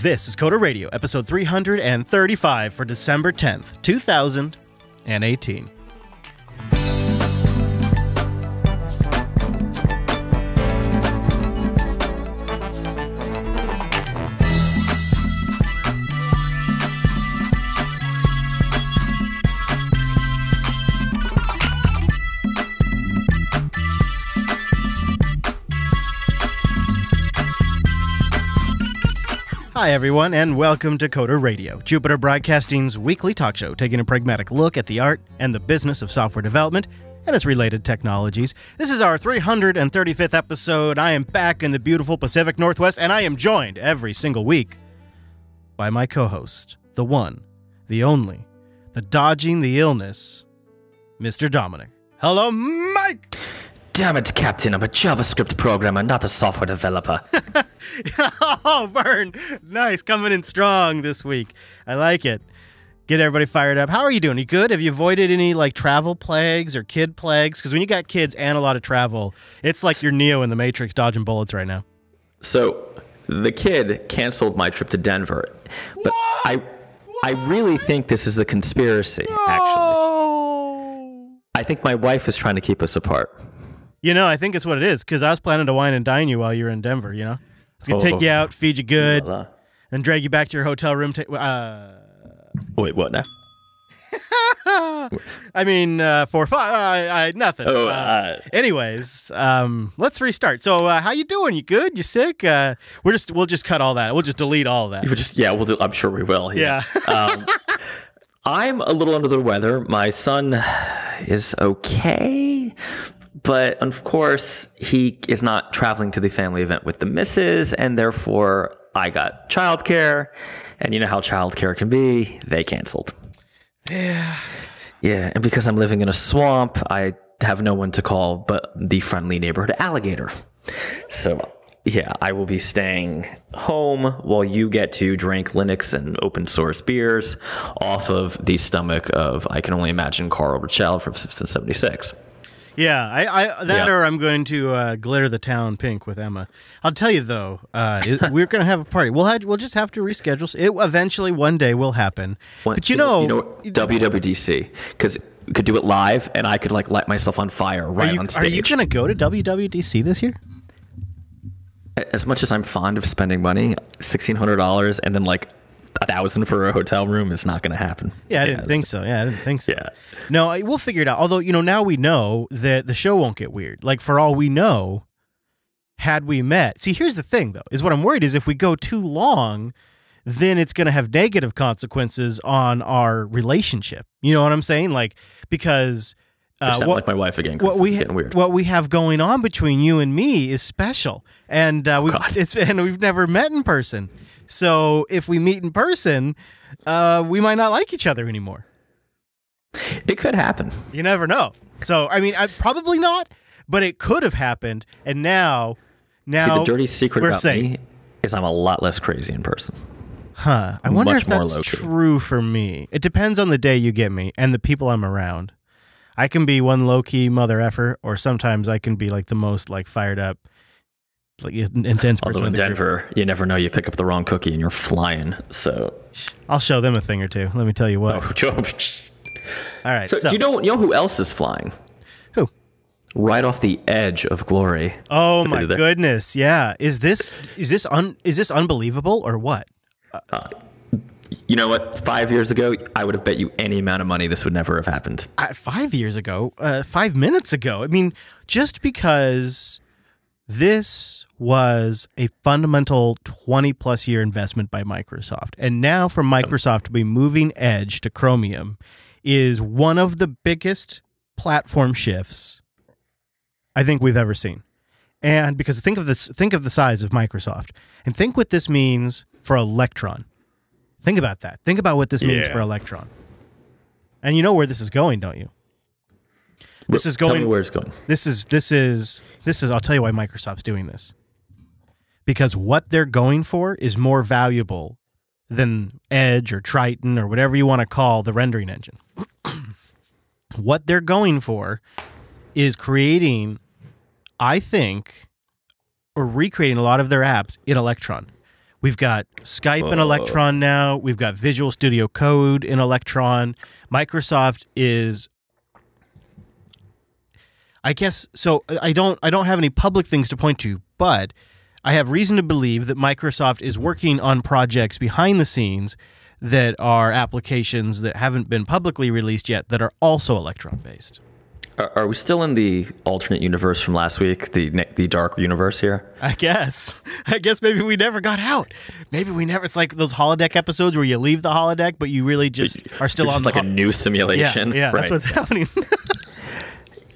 This is Coda Radio, episode 335 for December 10th, 2018. Hi, everyone, and welcome to Coda Radio, Jupiter Broadcasting's weekly talk show, taking a pragmatic look at the art and the business of software development and its related technologies. This is our 335th episode. I am back in the beautiful Pacific Northwest, and I am joined every single week by my co-host, the one, the only, the dodging the illness, Mr. Dominic. Hello, Mike! Damn it, Captain, I'm a JavaScript programmer, not a software developer. Oh, burn! Nice, coming in strong this week. I like it. Get everybody fired up. How are you doing? You good? Have you avoided any, travel plagues or kid plagues? Because when you got kids and a lot of travel, it's like you're Neo in the Matrix dodging bullets right now. So, the kid canceled my trip to Denver, but I really think this is a conspiracy, actually. I think my wife is trying to keep us apart. You know, I think it's what it is, because I was planning to wine and dine you while you were in Denver, you know? I was going to take you out, feed you good, and drag you back to your hotel room. Wait, what now? I mean, for fun, nothing. Anyways, let's restart. So, how you doing? You good? You sick? We'll just cut all that. We'll just delete all of that. I'm sure we will. Yeah. I'm a little under the weather. My son is okay. But, of course, he is not traveling to the family event with the missus, and therefore I got childcare. And you know how childcare can be. They canceled. Yeah. Yeah, and because I'm living in a swamp, I have no one to call but the friendly neighborhood alligator. So, yeah, I will be staying home while you get to drink Linux and open source beers off of the stomach of, I can only imagine, Carl Rochelle from 76. Yeah, or I'm going to glitter the town pink with Emma. I'll tell you though, we're going to have a party. We'll just have to reschedule. It eventually one day will happen. But WWDC, because we could do it live, and I could light myself on fire on stage. Are you going to go to WWDC this year? As much as I'm fond of spending money, $1,600 and then $1,000 for a hotel room is not going to happen. Yeah, I didn't think so. Yeah. No, we'll figure it out. Although, now we know that the show won't get weird. For all we know, had we met. See, here's the thing, though, is what I'm worried is if we go too long, then it's going to have negative consequences on our relationship. You know what I'm saying? Because... You sound like my wife again, Chris. It's getting weird. What we have going on between you and me is special. And we've never met in person. So if we meet in person, we might not like each other anymore. It could happen. You never know. So, probably not, but it could have happened. And now See, the dirty secret about me is I'm a lot less crazy in person. Huh. I wonder if that's true for me. It depends on the day you get me and the people I'm around. I can be one low-key mother effer, or sometimes I can be the most fired up, intense person. Although in Denver, you never know. You pick up the wrong cookie and you're flying. So I'll show them a thing or two. Let me tell you what. All right. So you know who else is flying? Who? Right off the edge of glory. Oh my goodness! Yeah. Is this unbelievable or what? You know what? 5 years ago, I would have bet you any amount of money this would never have happened. 5 years ago? 5 minutes ago? Just because this was a fundamental 20-plus year investment by Microsoft, and now for Microsoft to be moving Edge to Chromium is one of the biggest platform shifts I think we've ever seen. And because think of the size of Microsoft, and think what this means for Electron. Think about that. Think about what this means for Electron. And you know where this is going, don't you? Tell me where it's going. This is I'll tell you why Microsoft's doing this. Because what they're going for is more valuable than Edge or Triton or whatever you want to call the rendering engine. What they're going for is creating, I think, or recreating a lot of their apps in Electron, We've got Skype in Electron now. We've got Visual Studio Code in Electron. Microsoft is, I guess, so I don't have any public things to point to, but I have reason to believe that Microsoft is working on projects behind the scenes that are applications that haven't been publicly released yet that are also Electron-based. Are we still in the alternate universe from last week, the dark universe here? I guess maybe we never got out. Maybe we never. It's like those holodeck episodes where you leave the holodeck, but you really just are still on like a new simulation. Yeah, right. That's what's happening.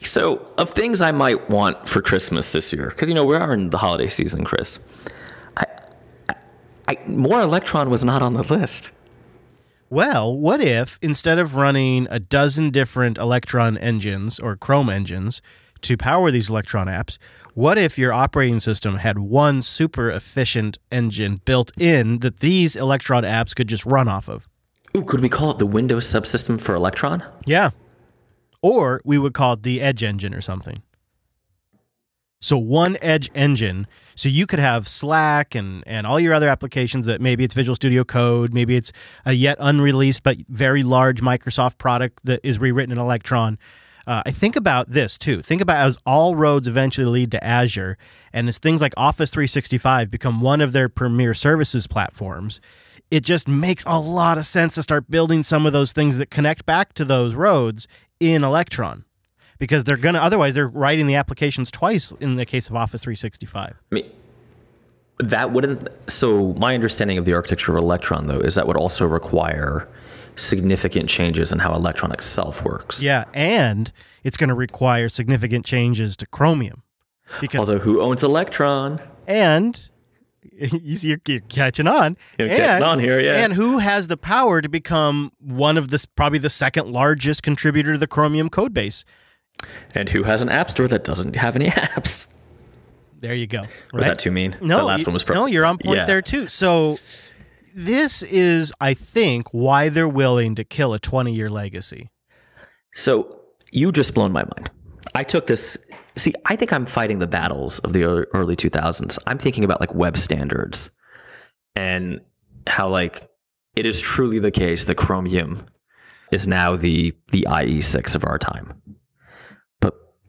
So, of things I might want for Christmas this year, because we are in the holiday season, Chris. More Electron was not on the list. Well, what if instead of running a dozen different Electron engines or Chrome engines to power these Electron apps, what if your operating system had one super efficient engine built in that these Electron apps could just run off of? Ooh, could we call it the Windows subsystem for Electron? Yeah. Or we would call it the Edge engine or something. So one Edge engine, so you could have Slack and all your other applications that maybe it's Visual Studio Code, maybe it's a yet unreleased but very large Microsoft product that is rewritten in Electron. I think about this too. Think about as all roads eventually lead to Azure, and as things like Office 365 become one of their premier services platforms, it just makes a lot of sense to start building some of those things that connect back to those roads in Electron. Because otherwise they're writing the applications twice in the case of Office 365. I mean, that wouldn't. So my understanding of the architecture of Electron, though, is that would also require significant changes in how Electron itself works. Yeah, and it's going to require significant changes to Chromium. Although who owns Electron? And you're catching on. Catching on here, yeah. And who has the power to become one of probably the second largest contributor to the Chromium code base? And who has an app store that doesn't have any apps? There you go. Right? Was that too mean? No, that last one was no, you're on point there too. So this is, I think, why they're willing to kill a 20-year legacy. So you just blown my mind. I took this. See, I think I'm fighting the battles of the early 2000s. I'm thinking about like web standards and how like it is truly the case that Chromium is now the IE6 of our time.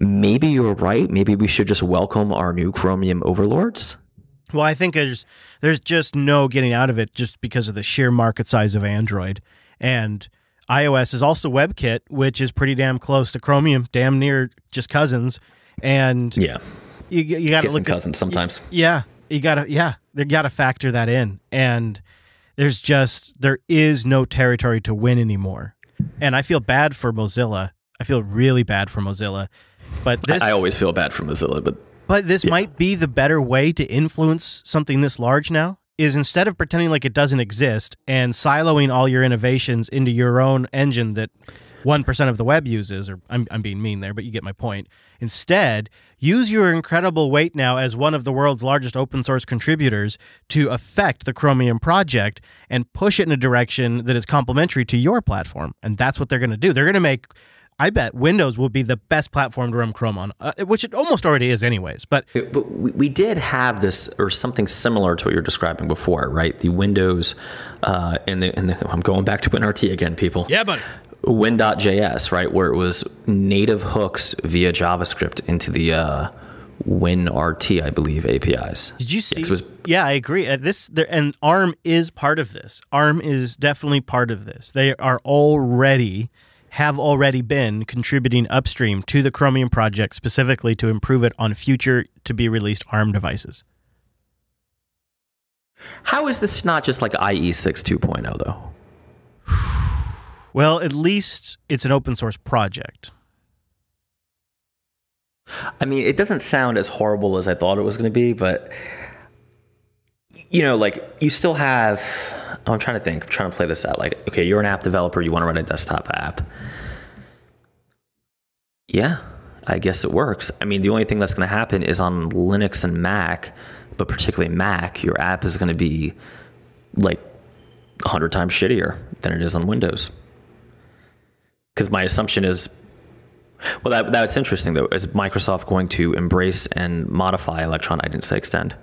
Maybe you're right. Maybe we should just welcome our new Chromium overlords. Well, I think there's just no getting out of it just because of the sheer market size of Android. And iOS is also WebKit, which is pretty damn close to Chromium, damn near just cousins. And yeah, you got to look at cousins sometimes. They got to factor that in. And there is no territory to win anymore. And I feel bad for Mozilla. I feel really bad for Mozilla. But this, I always feel bad for Mozilla, but this might be the better way to influence something this large now, is instead of pretending like it doesn't exist and siloing all your innovations into your own engine that 1% of the web uses, or I'm being mean there, but you get my point. Instead, use your incredible weight now as one of the world's largest open source contributors to affect the Chromium project and push it in a direction that is complementary to your platform. And that's what they're going to do. They're going to make... I bet Windows will be the best platform to run Chrome on, which it almost already is anyways. But we did have this, or something similar to what you're describing before, right? The Windows, in the I'm going back to WinRT again, people. Yeah, buddy. Win.js, right, where it was native hooks via JavaScript into the WinRT, I believe, APIs. Did you see? Yeah, I agree. And ARM is part of this. ARM is definitely part of this. They have already been contributing upstream to the Chromium project specifically to improve it on future to-be-released ARM devices. How is this not just like IE6 2.0, though? Well, at least it's an open source project. I mean, it doesn't sound as horrible as I thought it was going to be, but, like, you still have... I'm trying to think. I'm trying to play this out. Like, okay, you're an app developer. You want to run a desktop app. Yeah, I guess it works. I mean, the only thing that's going to happen is on Linux and Mac, but particularly Mac, your app is going to be like 100 times shittier than it is on Windows. Because my assumption is, well, that's interesting, though. Is Microsoft going to embrace and modify Electron? I didn't say extend.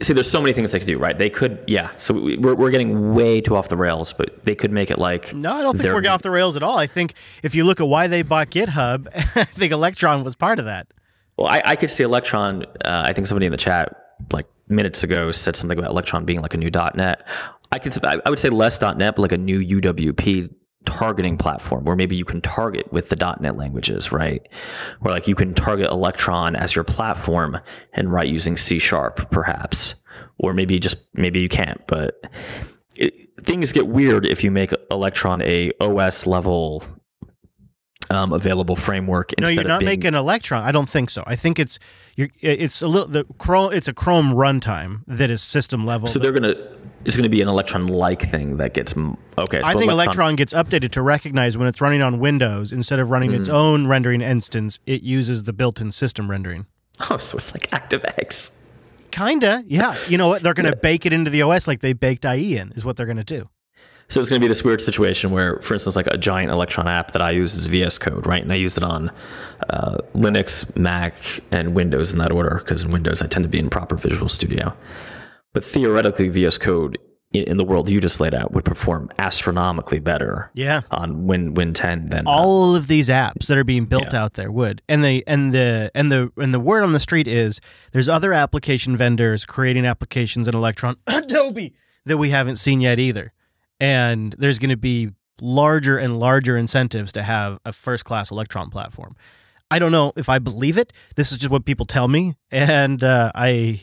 See, there's so many things they could do, right? They could, yeah. So we're getting way too off the rails, but they could make it like. No, I don't think we're off the rails at all. I think if you look at why they bought GitHub, I think Electron was part of that. Well, I could see Electron. I think somebody in the chat like minutes ago said something about Electron being like a new .NET. I would say less .NET, but like a new UWP targeting platform where maybe you can target with the .NET languages, right? Where like you can target Electron as your platform and write using C# perhaps, or maybe you can't. But things get weird if you make Electron a OS level available framework. No, you're not making Electron. I don't think so. I think it's a Chrome runtime that is system level. So it's going to be an Electron-like thing that gets okay. So I think Electron gets updated to recognize when it's running on Windows instead of running its own rendering instance. It uses the built-in system rendering. Oh, so it's like ActiveX. Kinda, yeah. You know what? They're going to bake it into the OS like they baked IE in. Is what they're going to do. So it's going to be this weird situation where, for instance, like a giant Electron app that I use is VS Code, right? And I use it on Linux, Mac, and Windows in that order, because in Windows I tend to be in proper Visual Studio. But theoretically, VS Code in the world you just laid out would perform astronomically better on Win 10 than all of these apps that are being built out there would. And the word on the street is there's other application vendors creating applications in Electron, Adobe, that we haven't seen yet either. And there's going to be larger and larger incentives to have a first-class Electron platform. I don't know if I believe it. This is just what people tell me, and I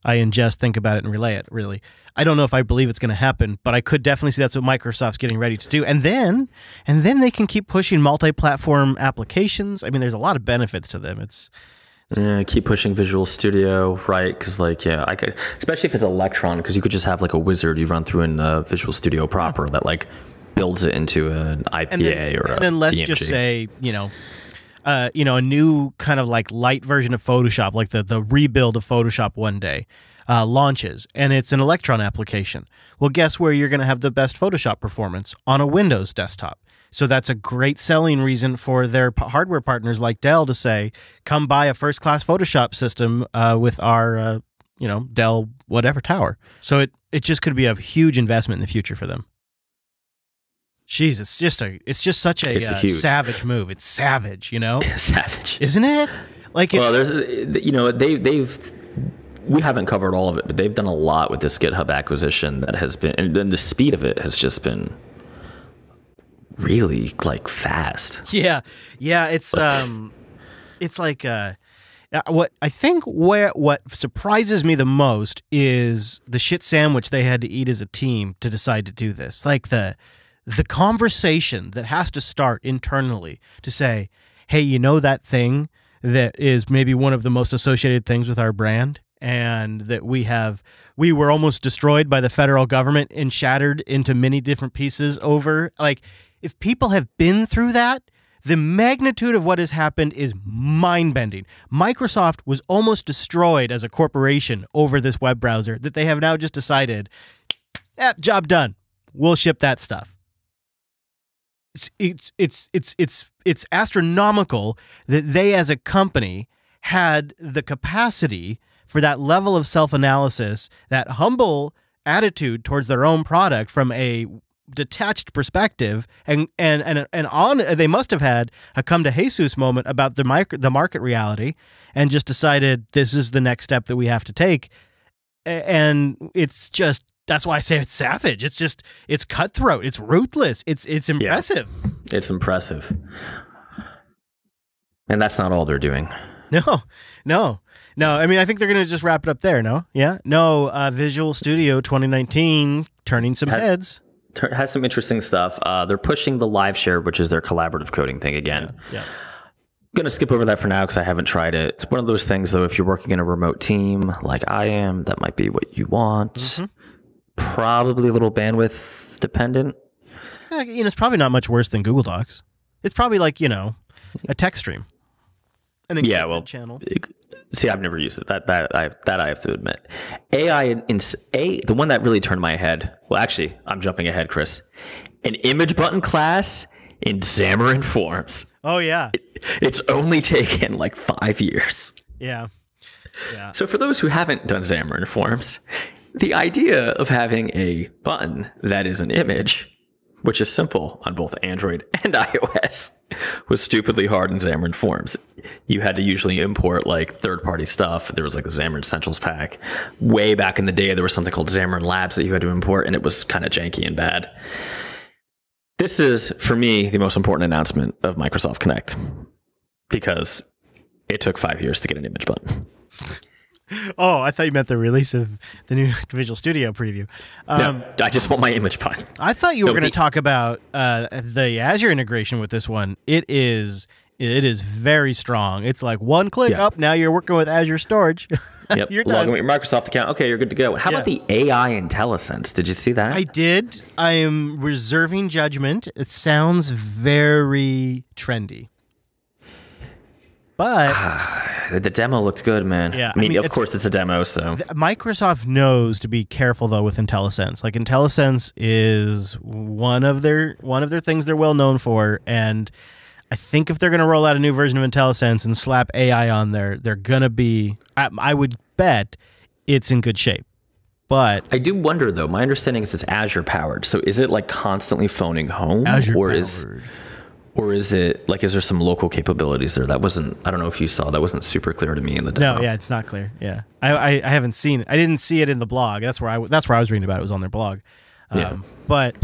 ingest, think about it, and relay it, really. I don't know if I believe it's going to happen, but I could definitely see that's what Microsoft's getting ready to do. And then they can keep pushing multi-platform applications. I mean, there's a lot of benefits to them. Keep pushing Visual Studio, right? Because I could, especially if it's Electron, because you could just have like a wizard you run through in Visual Studio proper that like builds it into an IPA or a then let's DMG. Just say, a new kind of like light version of Photoshop, like the rebuild of Photoshop one day, launches, and it's an Electron application. Well, guess where you're going to have the best Photoshop performance? On a Windows desktop. So that's a great selling reason for their hardware partners like Dell to say, come buy a first-class Photoshop system with our, Dell whatever tower. So it just could be a huge investment in the future for them. Jeez, it's just such a savage move. It's savage, Savage, isn't it? We haven't covered all of it, but they've done a lot with this GitHub acquisition that has been, and then the speed of it has just been really like fast. Yeah. It's like what surprises me the most is the shit sandwich they had to eat as a team to decide to do this. Like the conversation that has to start internally to say, hey, that thing that is maybe one of the most associated things with our brand, and that we were almost destroyed by the federal government and shattered into many different pieces over. Like, if people have been through that, the magnitude of what has happened is mind-bending. Microsoft was almost destroyed as a corporation over this web browser that they have now just decided, job done. We'll ship that stuff. It's astronomical that they as a company had the capacity for that level of self-analysis, that humble attitude towards their own product from a detached perspective, and they must have had a come to Jesus moment about the market reality, and just decided this is the next step that we have to take. And that's why I say it's savage. It's cutthroat. It's ruthless. It's impressive. Yeah, it's impressive. And that's not all they're doing. No. I mean, I think they're going to just wrap it up there. No? Yeah? No, Visual Studio 2019 turning some heads. Has some interesting stuff. They're pushing the live share, which is their collaborative coding thing again. Yeah. I'm going to skip over that for now because I haven't tried it. It's one of those things, though, if you're working in a remote team like I am, that might be what you want. Mm-hmm. Probably a little bandwidth dependent. Yeah, it's probably not much worse than Google Docs. It's probably like, a text stream. An channel. See, I've never used it. That I have to admit. The one that really turned my head. Well, actually, I'm jumping ahead, Chris. An image button class in Xamarin Forms. Oh yeah. It's only taken like 5 years. Yeah. Yeah. So for those who haven't done Xamarin Forms, the idea of having a button that is an image, which is simple on both Android and iOS, was stupidly hard in Xamarin Forms. You had to usually import like third-party stuff. There was like a Xamarin Essentials pack. Way back in the day, there was something called Xamarin Labs that you had to import, and it was kind of janky and bad. This is, for me, the most important announcement of Microsoft Connect, because it took 5 years to get an image button. Oh, I thought you meant the release of the new Visual Studio preview. No, I just want my image button. I thought you were going to talk about the Azure integration with this one. It is very strong. It's like one click up. Now you're working with Azure Storage. Yep. You're log in done. with your Microsoft account. Okay, you're good to go. How about the AI IntelliSense? Did you see that? I did. I am reserving judgment. It sounds very trendy. But the demo looked good, man. Yeah, I mean, of course it's a demo, so Microsoft knows to be careful though with IntelliSense. Like IntelliSense is one of their things they're well known for, and I think if they're going to roll out a new version of IntelliSense and slap AI on there, they're going to be. I would bet it's in good shape. But I do wonder though. My understanding is it's Azure powered. So is it like constantly phoning home, Azure powered. Or is it like, is there some local capabilities there? That wasn't, I don't know if you saw, that wasn't super clear to me in the demo. No, yeah, it's not clear. Yeah. I haven't seen it. I didn't see it in the blog. That's where I was reading about it. It was on their blog. But,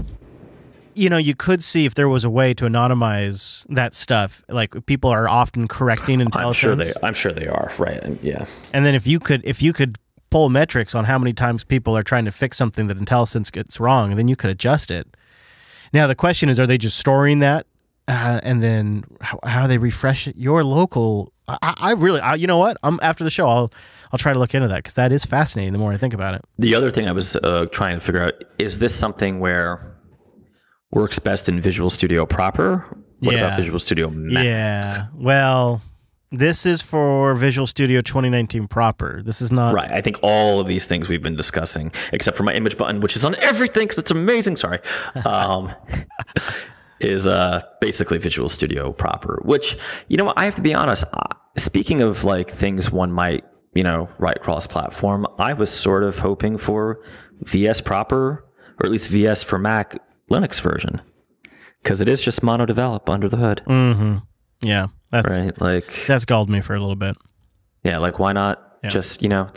you know, you could see if there was a way to anonymize that stuff. Like people are often correcting IntelliSense. I'm sure they are. Right. Yeah. And then if you could pull metrics on how many times people are trying to fix something that IntelliSense gets wrong, and then you could adjust it. Now, the question is, are they just storing that? And then how do they refresh it? Your local, I really, you know what? After the show, I'll try to look into that because that is fascinating the more I think about it. The other thing I was trying to figure out, is this something where works best in Visual Studio proper? What about Visual Studio Mac? Yeah, well, this is for Visual Studio 2019 proper. This is not... Right, I think all of these things we've been discussing, except for my image button, which is on everything because it's amazing, sorry, is basically Visual Studio proper, which, you know, I have to be honest, speaking of like things one might, you know, write cross-platform, I was sort of hoping for VS proper, or at least VS for Mac Linux version, because it is just mono-develop under the hood. Mm-hmm. Yeah, that's galled me for a little bit. Yeah, like why not just, you know,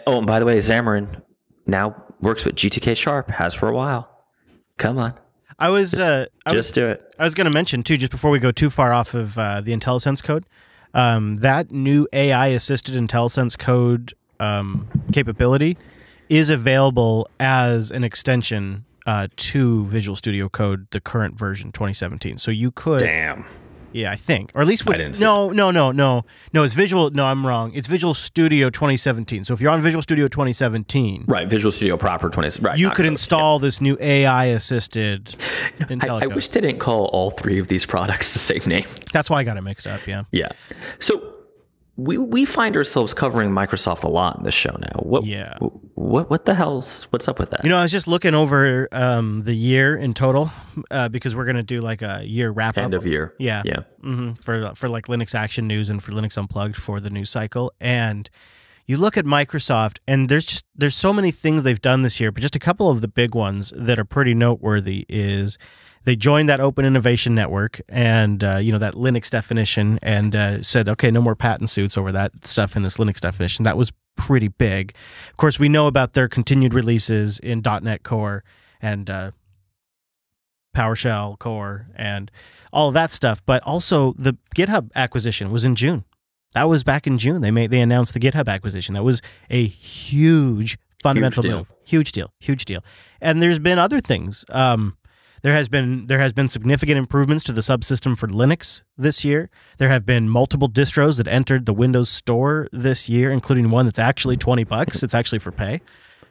oh, and by the way, Xamarin now works with GTK Sharp, has for a while. Come on. I was just do it. I was going to mention too, just before we go too far off of the IntelliSense code, that new AI assisted IntelliSense code capability is available as an extension to Visual Studio Code, the current version 2017. So you could. Damn. Yeah, I think, or at least I didn't see no. It's Visual. No, I'm wrong. It's Visual Studio 2017. So if you're on Visual Studio 2017, right, Visual Studio proper 20. Right, you could install this new AI assisted. I wish they didn't call all three of these products the same name. That's why I got it mixed up. Yeah. Yeah. So we find ourselves covering Microsoft a lot in this show now. What the what's up with that? You know, I was just looking over the year in total because we're gonna do like a year wrap up. End of year. Yeah. Yeah. Mm-hmm. For like Linux Action News and for Linux Unplugged for the news cycle. And you look at Microsoft, and there's so many things they've done this year, but just a couple of the big ones that are pretty noteworthy is they joined that Open Innovation Network and, you know, that Linux definition and said, okay, no more patent suits over that stuff in this Linux definition. That was pretty big. Of course, we know about their continued releases in .NET Core and PowerShell Core and all of that stuff. But also the GitHub acquisition was in June. That was back in June. They announced the GitHub acquisition. That was a huge fundamental move. Huge deal. And there's been other things. There has been significant improvements to the subsystem for Linux this year. There have been multiple distros that entered the Windows Store this year, including one that's actually $20. It's actually for pay.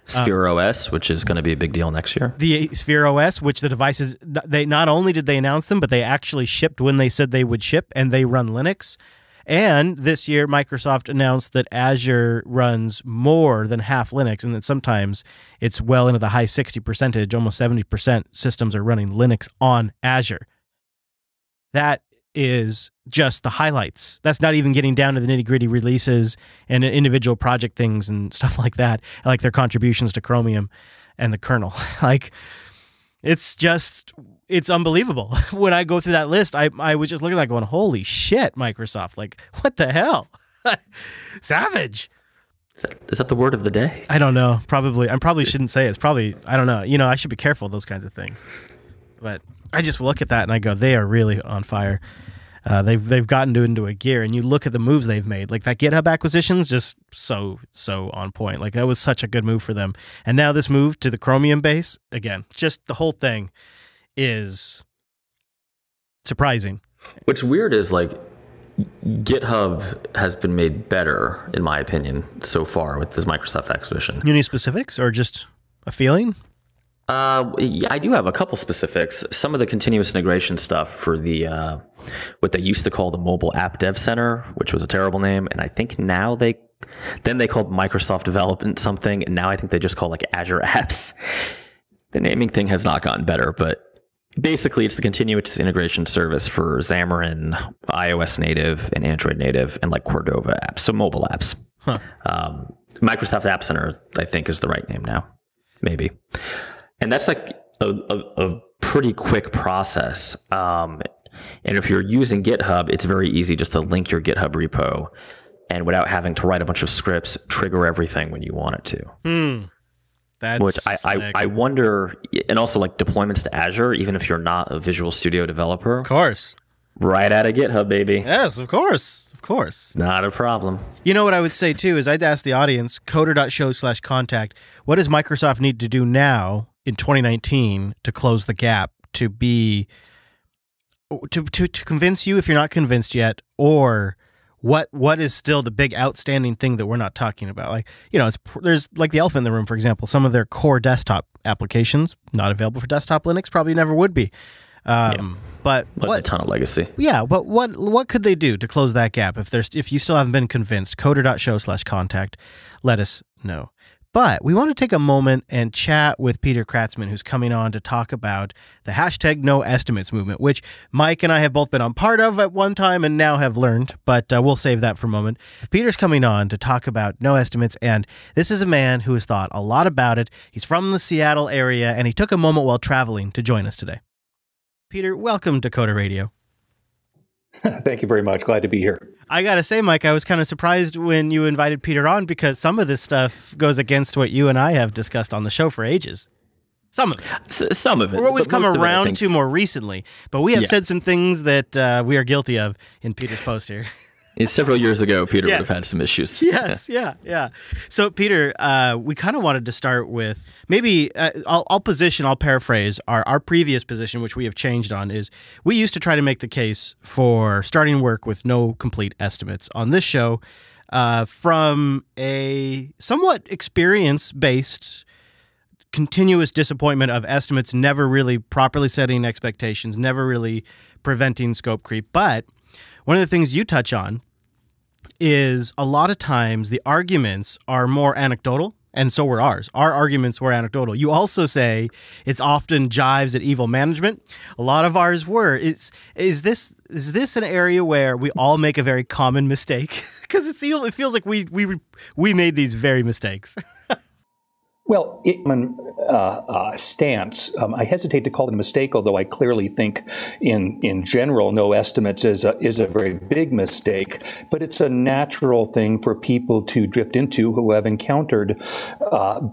Sphere OS, which is going to be a big deal next year. The Sphere OS, which the devices, they not only did they announce them, but they actually shipped when they said they would ship, and they run Linux. And this year, Microsoft announced that Azure runs more than half Linux, and that sometimes it's well into the high 60%, almost 70% systems are running Linux on Azure. That is just the highlights. That's not even getting down to the nitty-gritty releases and individual project things and stuff like that, like their contributions to Chromium and the kernel. Like, it's unbelievable. When I go through that list, I was just looking at that going, holy shit, Microsoft. Like, what the hell? Savage. Is that the word of the day? I don't know. Probably. I probably shouldn't say it. It's probably, I don't know. I should be careful of those kinds of things. But I just look at that and I go, they are really on fire. They've gotten into a gear, and you look at the moves they've made. Like that GitHub acquisition's just so on point. Like that was such a good move for them. And now this move to the Chromium base, again, just the whole thing is surprising. What's weird is like GitHub has been made better, in my opinion, so far with this Microsoft acquisition. Any specifics or just a feeling? Yeah, I do have a couple specifics. Some of the continuous integration stuff for the what they used to call the Mobile App Dev Center, which was a terrible name, and I think now they called Microsoft Development something, and now I think they just call like Azure Apps. The naming thing has not gotten better, but basically it's the continuous integration service for Xamarin, iOS native, and Android native, and like Cordova apps, so mobile apps. Huh. Microsoft App Center, I think, is the right name now, maybe. And that's like a pretty quick process. And if you're using GitHub, it's very easy just to link your GitHub repo and without having to write a bunch of scripts, trigger everything when you want it to. That's which I wonder, and also like deployments to Azure, even if you're not a Visual Studio developer. Of course. Right out of GitHub, baby. Yes, of course. Of course. Not a problem. You know what I would say too is I'd ask the audience, coder.show/contact, what does Microsoft need to do now in 2019 to close the gap, to convince you if you're not convinced yet, or what is still the big outstanding thing that we're not talking about? Like, there's like the elephant in the room, for example, some of their core desktop applications not available for desktop Linux, probably never would be. But there's a ton of legacy. Yeah, but what could they do to close that gap? If you still haven't been convinced, coder.show/contact, let us know. But we want to take a moment and chat with Peter Kretzman, who's coming on to talk about the #NoEstimates movement, which Mike and I have both been on part of at one time and now have learned, but we'll save that for a moment. Peter's coming on to talk about no estimates, and this is a man who has thought a lot about it. He's from the Seattle area, and he took a moment while traveling to join us today. Peter, welcome to Coder Radio. Thank you very much. Glad to be here. I got to say, Mike, I was kind of surprised when you invited Peter on because some of this stuff goes against what you and I have discussed on the show for ages. Some of it. Some of it. Or what we've come around to more recently. But we have said some things that we are guilty of in Peter's post here. Several years ago, Peter would have had some issues. Yes, yeah. So, Peter, we kind of wanted to start with maybe I'll paraphrase our previous position, which we have changed on, is we used to try to make the case for starting work with no complete estimates on this show from a somewhat experience-based continuous disappointment of estimates never really properly setting expectations, never really preventing scope creep. But one of the things you touch on is a lot of times the arguments are more anecdotal, and so were ours. Our arguments were anecdotal. You also say it's often jives at evil management. A lot of ours were. Is this an area where we all make a very common mistake? Because it feels like we made these very mistakes. Well, stance. I hesitate to call it a mistake, although I clearly think, in general, no estimates is a very big mistake. But it's a natural thing for people to drift into who have encountered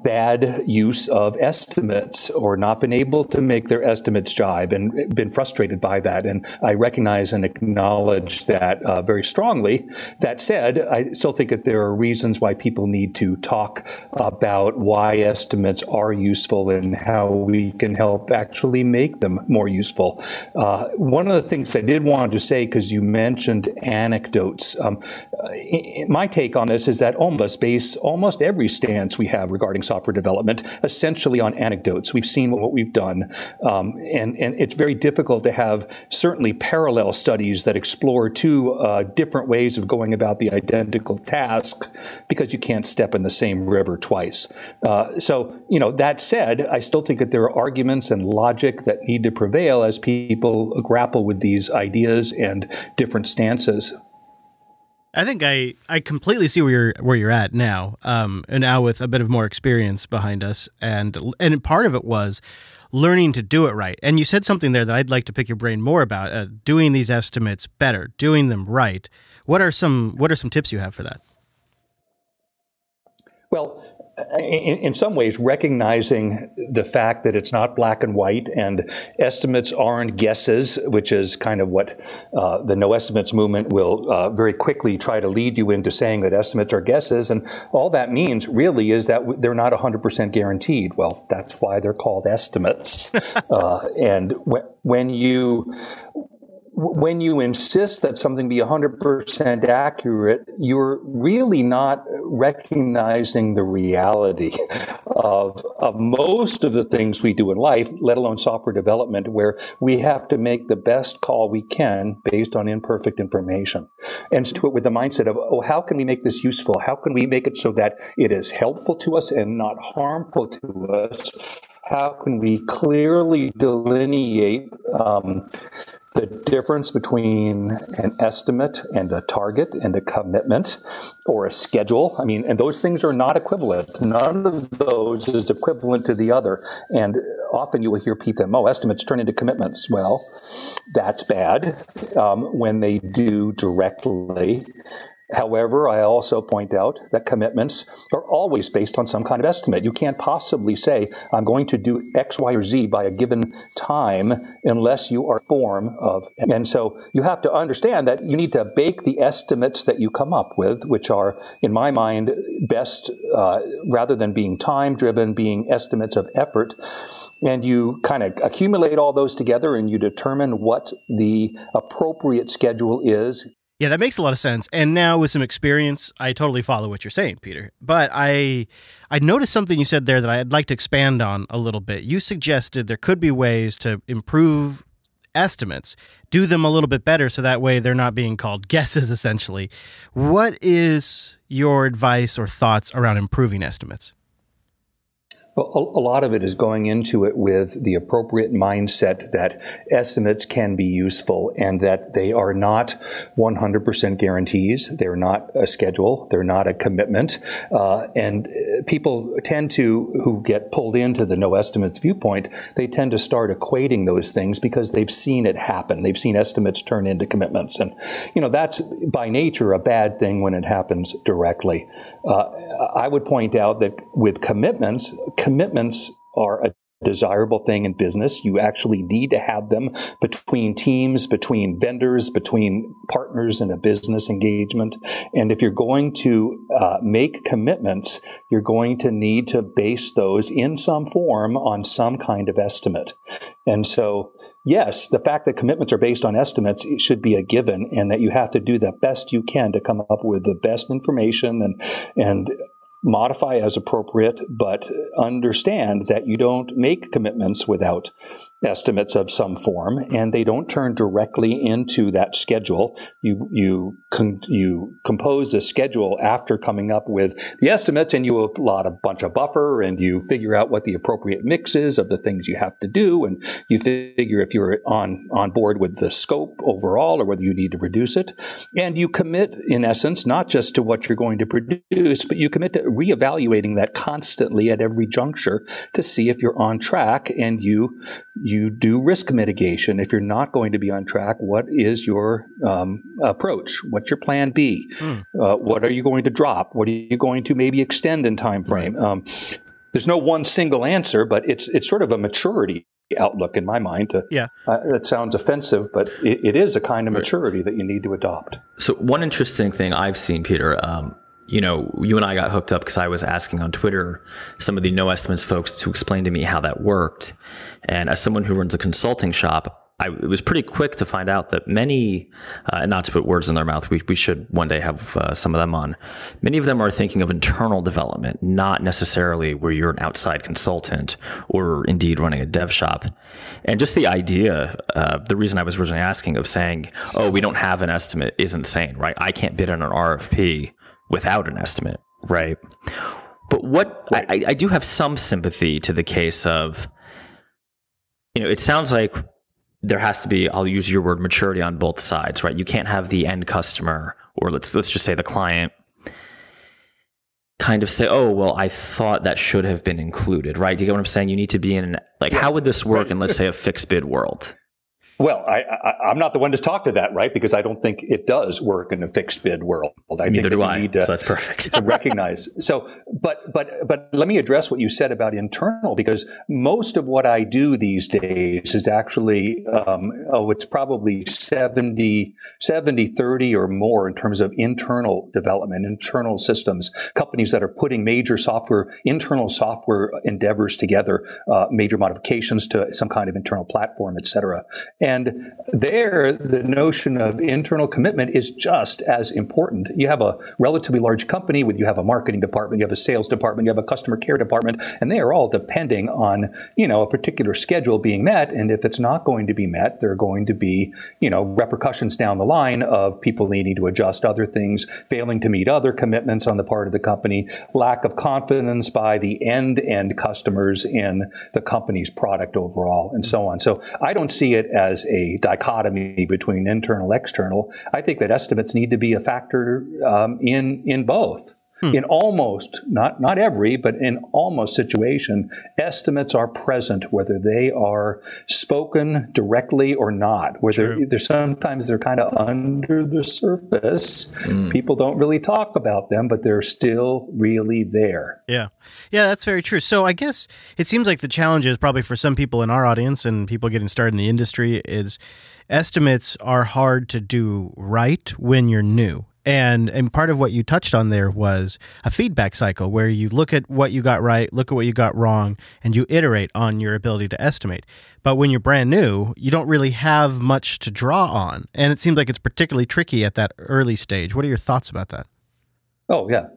bad use of estimates or not been able to make their estimates jibe and been frustrated by that. And I recognize and acknowledge that very strongly. That said, I still think that there are reasons why people need to talk about why estimates are useful and how we can help actually make them more useful. One of the things I did want to say, because you mentioned anecdotes, my take on this is that almost every stance we have regarding software development essentially on anecdotes. We've seen what we've done, and it's very difficult to have certainly parallel studies that explore two different ways of going about the identical task because you can't step in the same river twice. So, that said, I still think that there are arguments and logic that need to prevail as people grapple with these ideas and different stances. I think I completely see where you're at now, and now with a bit of more experience behind us, and part of it was learning to do it right. And you said something there that I'd like to pick your brain more about: doing these estimates better, doing them right. What are some tips you have for that? Well, in some ways, recognizing the fact that it's not black and white and estimates aren't guesses, which is kind of what the no estimates movement will very quickly try to lead you into saying that estimates are guesses. And all that means really is that they're not 100% guaranteed. Well, that's why they're called estimates. And when you insist that something be 100% accurate, you're really not recognizing the reality of most of the things we do in life, let alone software development, where we have to make the best call we can based on imperfect information. And do it with the mindset of, how can we make this useful? How can we make it so that it is helpful to us and not harmful to us? How can we clearly delineate the difference between an estimate and a target and a commitment or a schedule? I mean, and those things are not equivalent. None of those is equivalent to the other. And often you will hear people, estimates turn into commitments. Well, that's bad when they do directly. However, I also point out that commitments are always based on some kind of estimate. You can't possibly say, I'm going to do X, Y, or Z by a given time unless you are form of. And so you have to understand that you need to bake the estimates that you come up with, which are, in my mind, best, rather than being time-driven, being estimates of effort. And you kind of accumulate all those together and you determine what the appropriate schedule is. Yeah, that makes a lot of sense. And now with some experience, I totally follow what you're saying, Peter. But I noticed something you said there that I'd like to expand on a little bit. You suggested there could be ways to improve estimates, do them a little bit better so that way they're not being called guesses, essentially. What is your advice or thoughts around improving estimates? Well, a lot of it is going into it with the appropriate mindset that estimates can be useful and that they are not 100% guarantees. They're not a schedule. They're not a commitment. And people tend to, who get pulled into the no estimates viewpoint, they tend to start equating those things because they've seen it happen. They've seen estimates turn into commitments. And, that's by nature a bad thing when it happens directly. I would point out that with commitments are a desirable thing in business. You actually need to have them between teams, between vendors, between partners in a business engagement. And if you're going to make commitments, you're going to need to base those in some form on some kind of estimate. And so, yes, the fact that commitments are based on estimates should be a given, and that you have to do the best you can to come up with the best information and modify as appropriate, but understand that you don't make commitments without estimates of some form, and they don't turn directly into that schedule. You compose the schedule after coming up with the estimates, and you allot a bunch of buffer, and you figure out what the appropriate mix is of the things you have to do, and you figure if you're on board with the scope overall or whether you need to reduce it. And you commit, in essence, not just to what you're going to produce, but you commit to reevaluating that constantly at every juncture to see if you're on track, and you do risk mitigation. If you're not going to be on track, what is your approach? What's your plan B? What are you going to drop? What are you going to maybe extend in time frame? There's no one single answer, but it's sort of a maturity outlook in my mind. That sounds offensive, but it is a kind of maturity that you need to adopt. So one interesting thing I've seen, Peter, you and I got hooked up because I was asking on Twitter some of the no estimates folks to explain to me how that worked. And as someone who runs a consulting shop, it was pretty quick to find out that many, and not to put words in their mouth, we should one day have some of them on. Many of them are thinking of internal development, not necessarily where you're an outside consultant or indeed running a dev shop. And just the idea, the reason I was originally asking of saying, we don't have an estimate is insane, right? I can't bid on an RFP without an estimate, right? But I do have some sympathy to the case of, it sounds like there has to be, I'll use your word, maturity on both sides, right? You can't have the end customer, or let's just say the client, kind of say, oh, well, I thought that should have been included, right? Do you get what I'm saying? You need to be in how would this work in, let's say, a fixed bid world? Well, I'm not the one to talk to that, right? Because I don't think it does work in a fixed bid world. Neither do I. So that's perfect. To recognize. So, but let me address what you said about internal, because most of what I do these days is actually, it's probably 70-30 or more in terms of internal development, internal systems, companies that are putting major internal software endeavors together, major modifications to some kind of internal platform, et cetera. And there, the notion of internal commitment is just as important. You have a relatively large company you have a marketing department, you have a sales department, you have a customer care department, and they are all depending on, a particular schedule being met. And if it's not going to be met, there are going to be, repercussions down the line of people needing to adjust other things, failing to meet other commitments on the part of the company, lack of confidence by the end customers in the company's product overall, and so on. So I don't see it as a dichotomy between internal, external. I think that estimates need to be a factor in both. In almost, not every, but in almost situation, estimates are present, whether they are spoken directly or not, whether sometimes they're kind of under the surface. People don't really talk about them, but they're still really there. Yeah, that's very true. So I guess it seems like the challenge is probably for some people in our audience and people getting started in the industry is estimates are hard to do right when you're new. And part of what you touched on there was a feedback cycle where you look at what you got right, look at what you got wrong, and you iterate on your ability to estimate. But when you're brand new, you don't really have much to draw on. And it seems like it's particularly tricky at that early stage. What are your thoughts about that? Oh, yeah.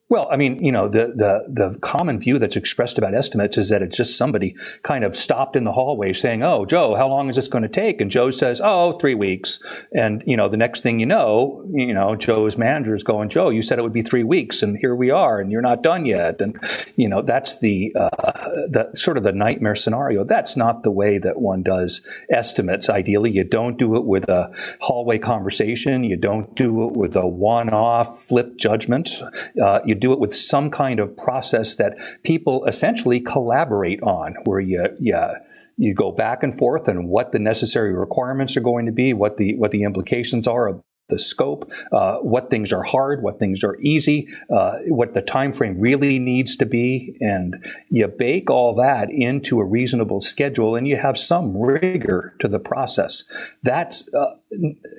Well, I mean, the common view that's expressed about estimates is that it's just somebody kind of stopped in the hallway saying, oh, Joe, how long is this going to take? And Joe says, 3 weeks. And, the next thing Joe's manager is going, Joe, you said it would be 3 weeks and here we are and you're not done yet. And, that's the sort of the nightmare scenario. That's not the way that one does estimates. Ideally, you don't do it with a hallway conversation. You don't do it with a one-off flip judgment. You do it with some kind of process that people essentially collaborate on, where you go back and forth on what the necessary requirements are going to be, what the implications are of the scope, what things are hard, what things are easy, what the time frame really needs to be, and you bake all that into a reasonable schedule, and you have some rigor to the process. That's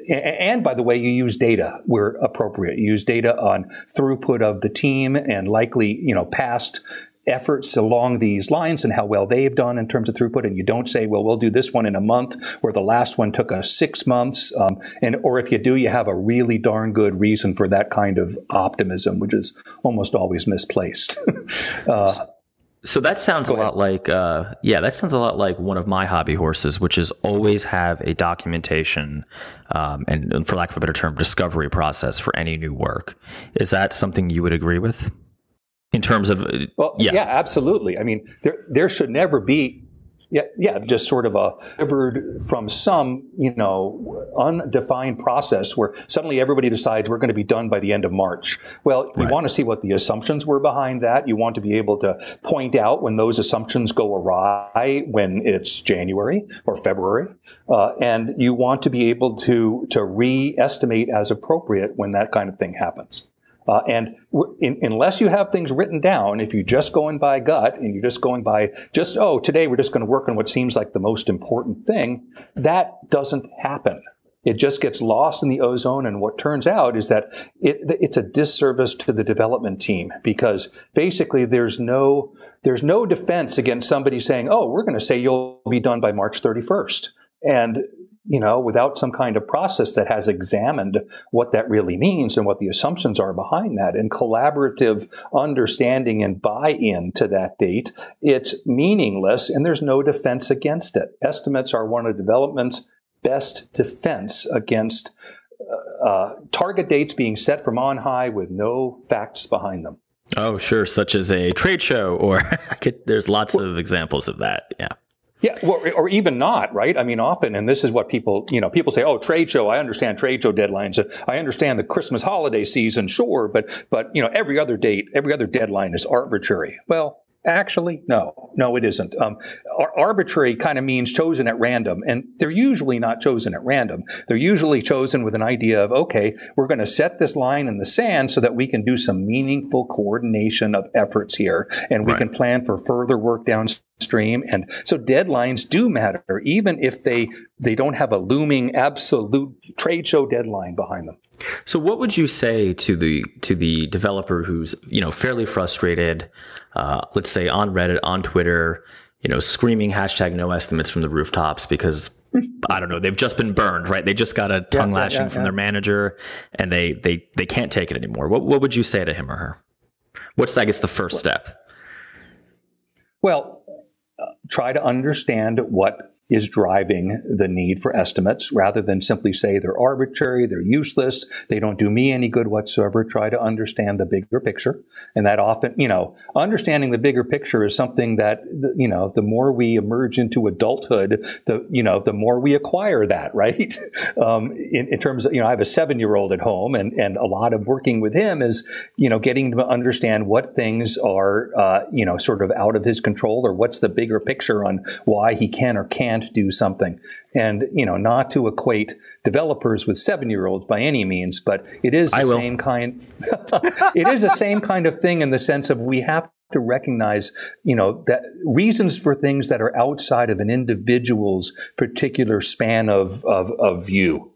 and by the way, you use data where appropriate. You use data on throughput of the team and likely past efforts along these lines and how well they've done in terms of throughput. And you don't say, well, we'll do this one in a month where the last one took us 6 months. Or if you do, you have a really darn good reason for that kind of optimism, which is almost always misplaced. So that sounds a lot like, that sounds a lot like one of my hobby horses, which is always have a documentation and for lack of a better term, discovery process for any new work. Is that something you would agree with? In terms of, yeah, absolutely. I mean, there should never be, just sort of from some, undefined process where suddenly everybody decides we're going to be done by the end of March. Well, you want to see what the assumptions were behind that. You want to be able to point out when those assumptions go awry, when it's January or February, and you want to be able to re-estimate as appropriate when that kind of thing happens. Unless you have things written down, if you're just going by gut and you're just going by today we're just going to work on what seems like the most important thing, that doesn't happen. It just gets lost in the ozone. And what turns out is that it's a disservice to the development team, because basically there's no defense against somebody saying, oh, we're going to say you'll be done by March 31st. And without some kind of process that has examined what that really means and what the assumptions are behind that and collaborative understanding and buy-in to that date, it's meaningless and there's no defense against it. Estimates are one of development's best defense against target dates being set from on high with no facts behind them. Oh, sure, such as a trade show, or there's lots of examples of that. Yeah. Yeah, or even not, right? I mean, often, and this is what people say, oh, trade show, I understand trade show deadlines. I understand the Christmas holiday season, sure, but every other deadline is arbitrary. Well, actually, no, it isn't. Arbitrary kind of means chosen at random, and they're usually not chosen at random. They're usually chosen with an idea of, okay, we're going to set this line in the sand so that we can do some meaningful coordination of efforts here, and we can plan for further work downstream. And so deadlines do matter, even if they don't have a looming absolute trade show deadline behind them. So what would you say to the developer who's, fairly frustrated, let's say on Reddit, on Twitter, screaming hashtag no estimates from the rooftops because, I don't know, they've just been burned, right? They just got a tongue lashing from their manager and they can't take it anymore. What would you say to him or her? What's, I guess, the first step? Well, try to understand what is driving the need for estimates rather than simply say they're arbitrary, they're useless, they don't do me any good whatsoever. Try to understand the bigger picture. And that often, understanding the bigger picture is something that, the more we emerge into adulthood, the more we acquire that, right? In terms of, I have a 7-year-old at home and a lot of working with him is, getting to understand what things are, sort of out of his control or what's the bigger picture on why he can or can't do something. And, not to equate developers with 7-year-olds by any means, but it is the same kind. It is the same kind of thing in the sense of we have to recognize, that reasons for things that are outside of an individual's particular span of view.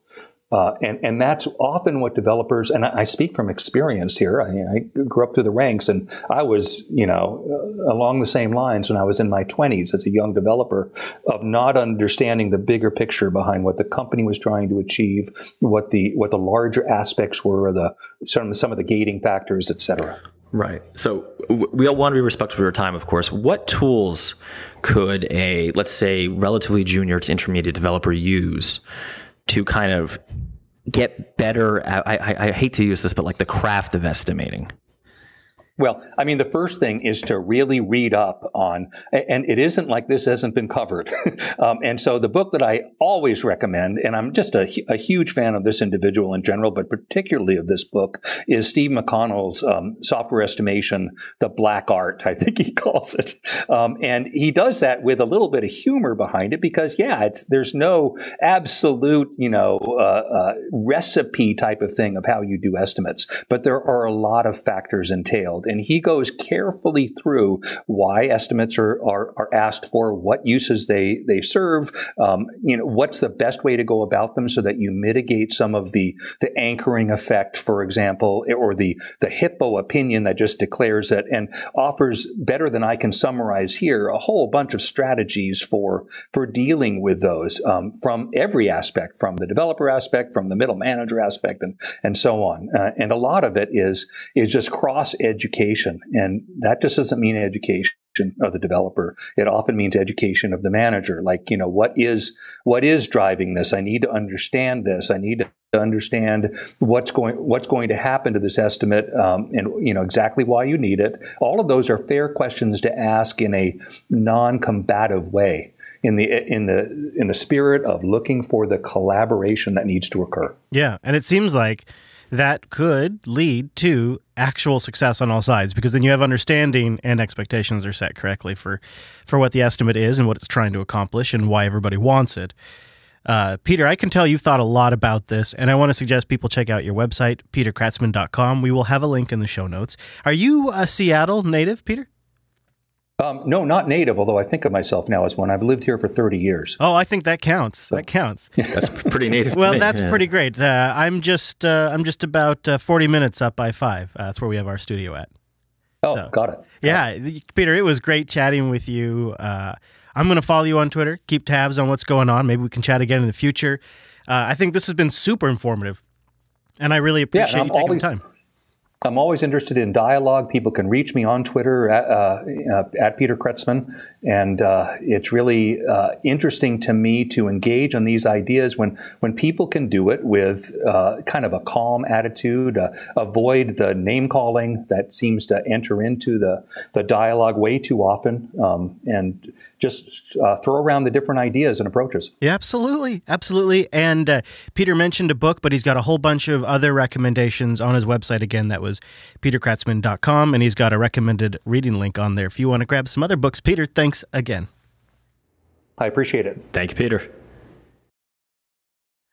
And that's often what developers, and I speak from experience here. I grew up through the ranks, and I was, along the same lines when I was in my 20s as a young developer, of not understanding the bigger picture behind what the company was trying to achieve, what the larger aspects were, some of the gating factors, et cetera. Right. So we all want to be respectful of your time, of course. What tools could a, let's say, relatively junior to intermediate developer use to kind of get better at, I hate to use this, but like the craft of estimating? Well, I mean, the first thing is to really read up on, and it isn't like this hasn't been covered. And so the book that I always recommend, and I'm just a huge fan of this individual in general, but particularly of this book, is Steve McConnell's Software Estimation, the Black Art, I think he calls it. And he does that with a little bit of humor behind it because, there's no absolute, recipe type of thing of how you do estimates, but there are a lot of factors entailed. And he goes carefully through why estimates are asked for, what uses they serve, what's the best way to go about them so that you mitigate some of the anchoring effect, for example, or the hippo opinion that just declares it, and offers, better than I can summarize here, a whole bunch of strategies for dealing with those from every aspect, from the developer aspect, from the middle manager aspect, and so on. And a lot of it is just cross-education. And that just doesn't mean education of the developer. It often means education of the manager. Like, what is driving this? I need to understand this. I need to understand what's going to happen to this estimate, and exactly why you need it. All of those are fair questions to ask in a non-combative way, in the spirit of looking for the collaboration that needs to occur. Yeah, and it seems like that could lead to actual success on all sides, because then you have understanding and expectations are set correctly for what the estimate is and what it's trying to accomplish and why everybody wants it. Peter, I can tell you've thought a lot about this, and I want to suggest people check out your website, peterkretzman.com. We will have a link in the show notes. Are you a Seattle native, Peter? No, not native, although I think of myself now as one. I've lived here for 30 years. Oh, I think that counts. That counts. That's pretty native. Well, to me. that's pretty great. I'm just about 40 minutes up I-5. That's where we have our studio at. Oh, so, got it. Yeah, Peter, it was great chatting with you. I'm going to follow you on Twitter. Keep tabs on what's going on. Maybe we can chat again in the future. I think this has been super informative, and I really appreciate you taking the time. I'm always interested in dialogue. People can reach me on Twitter at Peter Kretzman. And it's really interesting to me to engage on these ideas when people can do it with kind of a calm attitude, avoid the name calling that seems to enter into the dialogue way too often, and just throw around the different ideas and approaches. Yeah, absolutely. Absolutely. And Peter mentioned a book, but he's got a whole bunch of other recommendations on his website. Again, that was peterkratzman.com, and he's got a recommended reading link on there if you want to grab some other books. Peter, thanks again. I appreciate it. Thank you, Peter.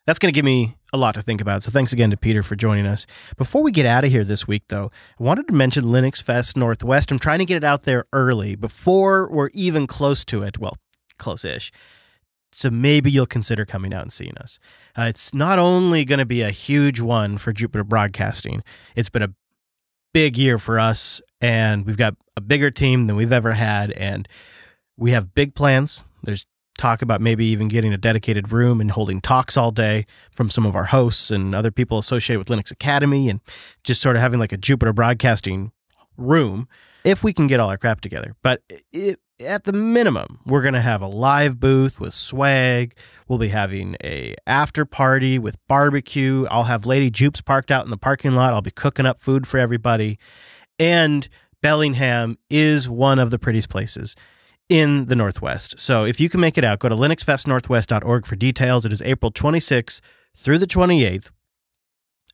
That's going to give me a lot to think about. So thanks again to Peter for joining us. Before we get out of here this week, though, I wanted to mention Linux Fest Northwest. I'm trying to get it out there early before we're even close to it. Well, close-ish. So maybe you'll consider coming out and seeing us. It's not only going to be a huge one for Jupiter Broadcasting. It's been a big year for us, and we've got a bigger team than we've ever had, and we have big plans. There's talk about maybe even getting a dedicated room and holding talks all day from some of our hosts and other people associated with Linux Academy, and just sort of having like a Jupiter Broadcasting room if we can get all our crap together. But at the minimum, we're going to have a live booth with swag. We'll be having a after party with barbecue. I'll have Lady Jupes parked out in the parking lot. I'll be cooking up food for everybody. And Bellingham is one of the prettiest places in the Northwest. So if you can make it out, go to linuxfestnorthwest.org for details. It is April 26th through the 28th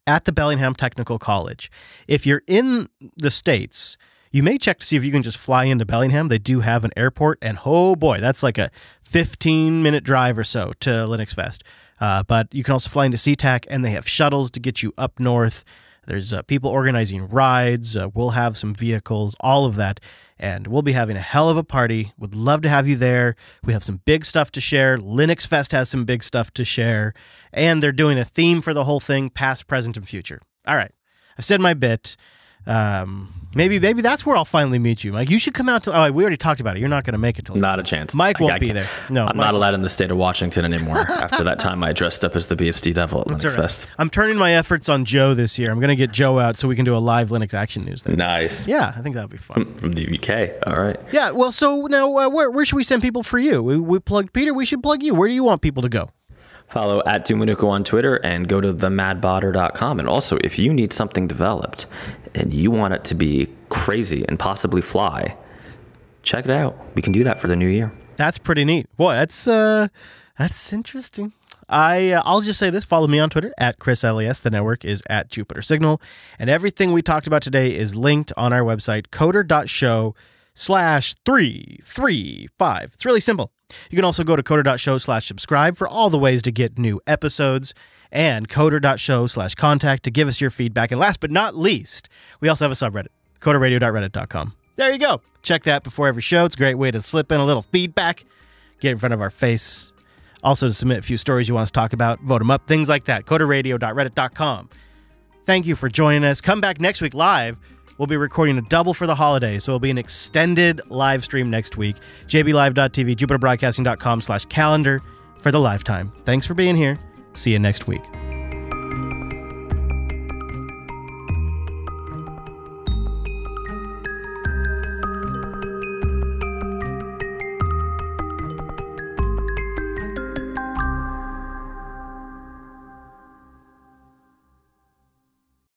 at the Bellingham Technical College. If you're in the States, you may check to see if you can just fly into Bellingham. They do have an airport, and oh boy, that's like a 15-minute drive or so to Linux Fest. But you can also fly into SeaTac, and they have shuttles to get you up north. There's people organizing rides. We'll have some vehicles, all of that. And we'll be having a hell of a party. Would love to have you there. We have some big stuff to share. Linux Fest has some big stuff to share. And they're doing a theme for the whole thing, past, present, and future. All right. I've said my bit. Maybe that's where I'll finally meet you, Mike. You should come out to. Oh, we already talked about it. You're not going to make it till not a chance. Mike won't be there. No, I'm not allowed in the state of Washington anymore. After that time, I dressed up as the BSD devil at Linux Fest. I'm turning my efforts on Joe this year. I'm going to get Joe out so we can do a live Linux Action News there. Nice. Yeah, I think that'll be fun. From the UK. All right. Yeah. Well, so now where should we send people for you? We plugged Peter. We should plug you. Where do you want people to go? Follow at Dumanuko on Twitter and go to themadbotter.com. And also, if you need something developed and you want it to be crazy and possibly fly, check it out. We can do that for the new year. That's pretty neat. Boy, that's interesting. I'll just say this. Follow me on Twitter at ChrisLES. The network is at Jupiter Signal. And everything we talked about today is linked on our website, coder.show/335. It's really simple. You can also go to coder.show/subscribe for all the ways to get new episodes, and coder.show/contact to give us your feedback. And last but not least, we also have a subreddit, coderradio.reddit.com. There you go. Check that before every show. It's a great way to slip in a little feedback, get in front of our face. Also to submit a few stories you want us to talk about, vote them up, things like that. coderradio.reddit.com. Thank you for joining us. Come back next week live. We'll be recording a double for the holidays, so it'll be an extended live stream next week. jblive.tv, jupiterbroadcasting.com/calendar for the live time. Thanks for being here. See you next week.